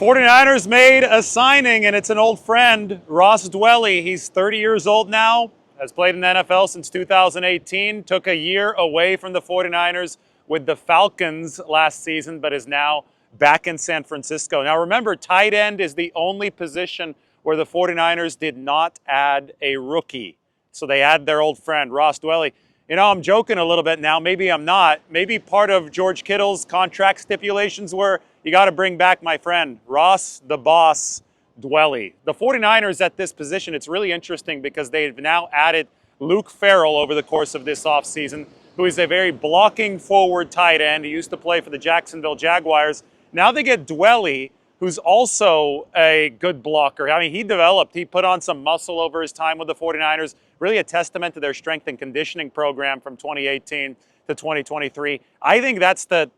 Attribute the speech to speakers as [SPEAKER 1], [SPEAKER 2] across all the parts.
[SPEAKER 1] 49ers made a signing, and it's an old friend, Ross Dwelley. He's 30 years old now, has played in the NFL since 2018, took a year away from the 49ers with the Falcons last season, but is now back in San Francisco. Now remember, tight end is the only position where the 49ers did not add a rookie. So they add their old friend, Ross Dwelley. You know, I'm joking a little bit now. Maybe I'm not. Maybe part of George Kittle's contract stipulations were you got to bring back my friend, Ross the Boss Dwelly. The 49ers at this position, it's really interesting because they've now added Luke Farrell over the course of this offseason, who is a very blocking forward tight end. He used to play for the Jacksonville Jaguars. Now they get Dwelly, who's also a good blocker. I mean, he put on some muscle over his time with the 49ers, really a testament to their strength and conditioning program from 2018 to 2023. I think that's to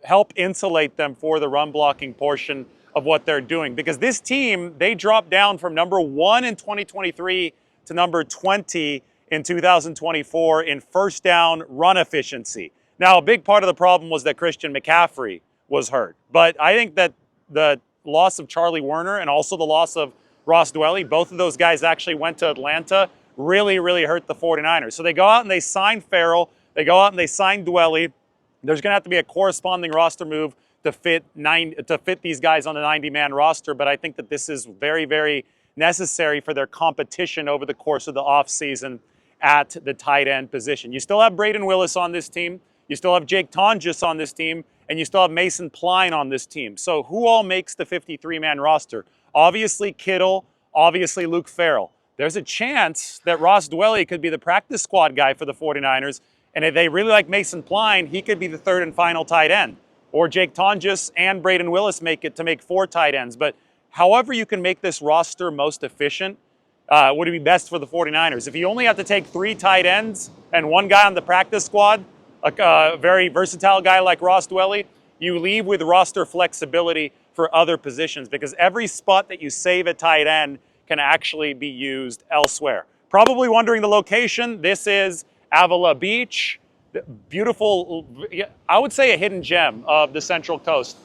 [SPEAKER 1] help insulate them for the run blocking portion of what they're doing. Because this team, they dropped down from number 1 in 2023 to number 20 in 2024 in first down run efficiency. Now, a big part of the problem was that Christian McCaffrey was hurt. But I think that the loss of Charlie Werner and also the loss of Ross Dwelley, both of those guys actually went to Atlanta, really, really hurt the 49ers. So they go out and they sign Farrell. They go out and they sign Dwelly. There's going to have to be a corresponding roster move to fit these guys on the 90-man roster. But I think that this is very, very necessary for their competition over the course of the offseason at the tight end position. You still have Braden Willis on this team. You still have Jake Tonjes on this team. And you still have Mason Pline on this team. So who all makes the 53-man roster? Obviously Kittle, obviously Luke Farrell. There's a chance that Ross Dwelley could be the practice squad guy for the 49ers. And if they really like Mason Pline, he could be the third and final tight end. Or Jake Tonjes and Braden Willis make it to make 4 tight ends. But however you can make this roster most efficient would be best for the 49ers. If you only have to take 3 tight ends and 1 guy on the practice squad, a very versatile guy like Ross Dwelley, you leave with roster flexibility for other positions because every spot that you save at tight end can actually be used elsewhere. Probably wondering the location. This is Avila Beach, beautiful, I would say a hidden gem of the Central Coast.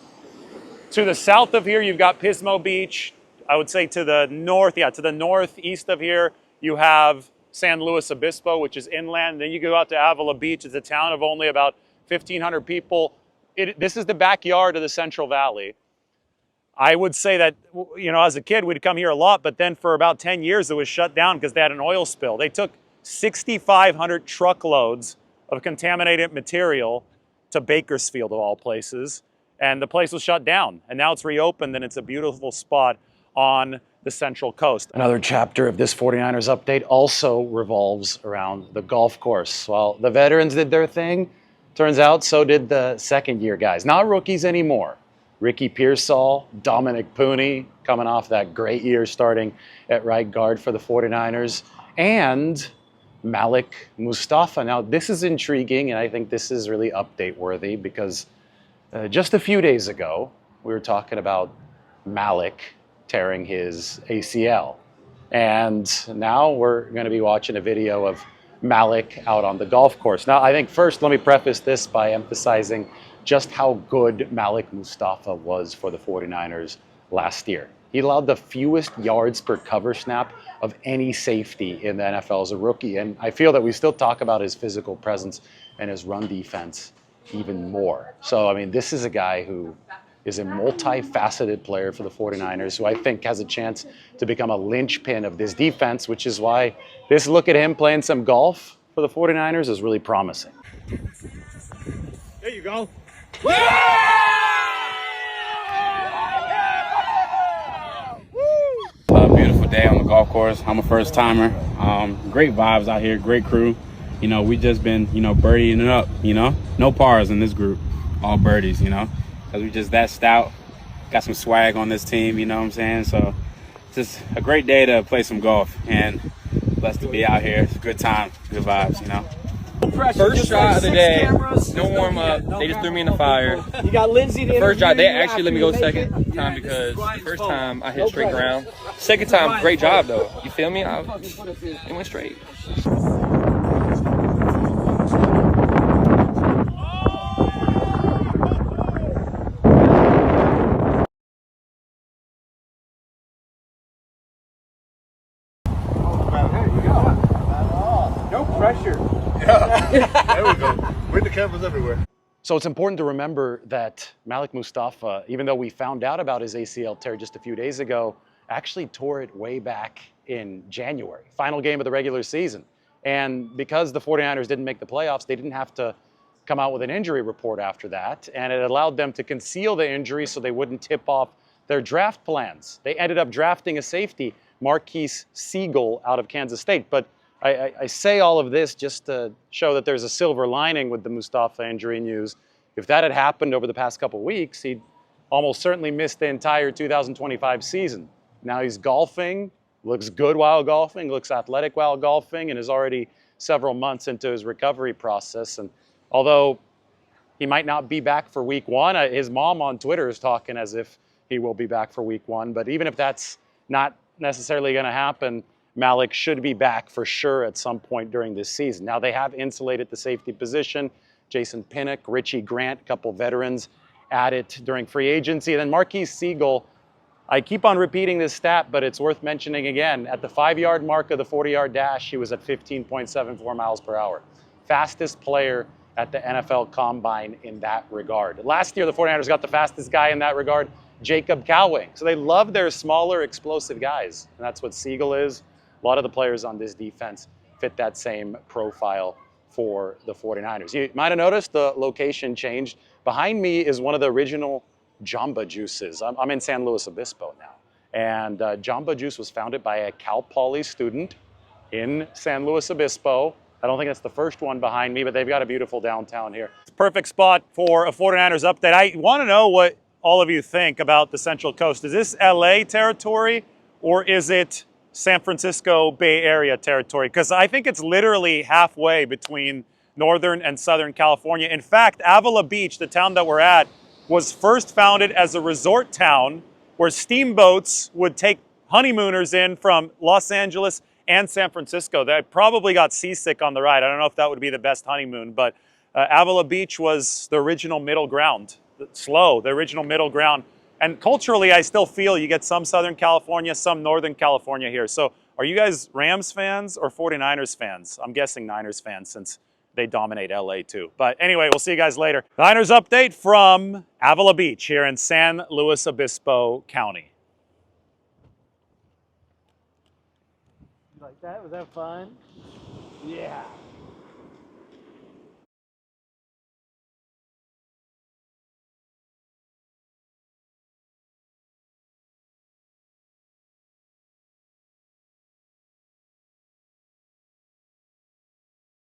[SPEAKER 1] To the south of here, you've got Pismo Beach. I would say to the northeast of here, you have San Luis Obispo, which is inland. Then you go out to Avila Beach. It's a town of only about 1,500 people. This is the backyard of the Central Valley. I would say that, you know, as a kid, we'd come here a lot, but then for about 10 years, it was shut down because they had an oil spill. They took 6,500 truckloads of contaminated material to Bakersfield, of all places, and the place was shut down. And now it's reopened, and it's a beautiful spot on the Central Coast. Another chapter of this 49ers update also revolves around the golf course. Well, the veterans did their thing. Turns out so did the second-year guys. Not rookies anymore. Ricky Pearsall, Dominic Pooney, coming off that great year starting at right guard for the 49ers, and Malik Mustapha. Now, this is intriguing, and I think this is really update-worthy because just a few days ago, we were talking about Malik tearing his ACL. And now we're going to be watching a video of Malik out on the golf course. Now, I think first, let me preface this by emphasizing just how good Malik Mustapha was for the 49ers last year. He allowed the fewest yards per cover snap of any safety in the NFL as a rookie. And I feel that we still talk about his physical presence and his run defense even more. So, I mean, this is a guy who is a multifaceted player for the 49ers who I think has a chance to become a linchpin of this defense, which is why this look at him playing some golf for the 49ers is really promising.
[SPEAKER 2] There you go.
[SPEAKER 3] Beautiful day on the golf course. I'm a first timer. Great vibes out here, great crew. You know, we just been, birdieing it up, No pars in this group, all birdies, because we just that stout. Got some swag on this team, you know what I'm saying? So just a great day to play some golf and blessed to be out here. It's a good time, good vibes,
[SPEAKER 4] First shot of the day, no warm up. They just threw me in the fire.
[SPEAKER 2] You got Lindsay.
[SPEAKER 4] The first shot, they actually let me go second time because the first time I hit straight ground. Second time, great job though. You feel me? It went straight.
[SPEAKER 2] cameras everywhere.
[SPEAKER 1] So it's important to remember that Malik Mustapha, even though we found out about his ACL tear just a few days ago, actually tore it way back in January, final game of the regular season. And because the 49ers didn't make the playoffs, they didn't have to come out with an injury report after that. And it allowed them to conceal the injury so they wouldn't tip off their draft plans. They ended up drafting a safety, Marquise Siegel, out of Kansas State. But I say all of this just to show that there's a silver lining with the Mustapha injury news. If that had happened over the past couple weeks, he'd almost certainly missed the entire 2025 season. Now he's golfing, looks good while golfing, looks athletic while golfing, and is already several months into his recovery process. And although he might not be back for week one, his mom on Twitter is talking as if he will be back for week one. But even if that's not necessarily going to happen, Malik should be back for sure at some point during this season. Now, they have insulated the safety position. Jason Pinnock, Richie Grant, a couple veterans added during free agency. And then Marquise Siegel, I keep on repeating this stat, but it's worth mentioning again. At the 5-yard mark of the 40-yard dash, he was at 15.74 miles per hour. Fastest player at the NFL Combine in that regard. Last year, the 49ers got the fastest guy in that regard, Jacob Cowing. So they love their smaller, explosive guys, and that's what Siegel is. A lot of the players on this defense fit that same profile for the 49ers. You might have noticed the location changed. Behind me is one of the original Jamba Juices. I'm in San Luis Obispo now. And Jamba Juice was founded by a Cal Poly student in San Luis Obispo. I don't think that's the first one behind me, but they've got a beautiful downtown here. It's a perfect spot for a 49ers update. I want to know what all of you think about the Central Coast. Is this LA territory or is it San Francisco Bay Area territory? Because I think it's literally halfway between Northern and Southern California. In fact, Avila Beach, the town that we're at, was first founded as a resort town where steamboats would take honeymooners in from Los Angeles and San Francisco. They probably got seasick on the ride. I don't know if that would be the best honeymoon, but Avila Beach was the original middle ground, the original middle ground. And culturally, I still feel you get some Southern California, some Northern California here. So are you guys Rams fans or 49ers fans? I'm guessing Niners fans since they dominate LA too. But anyway, we'll see you guys later. Niners update from Avila Beach here in San Luis Obispo County.
[SPEAKER 2] You like that? Was that fun? Yeah.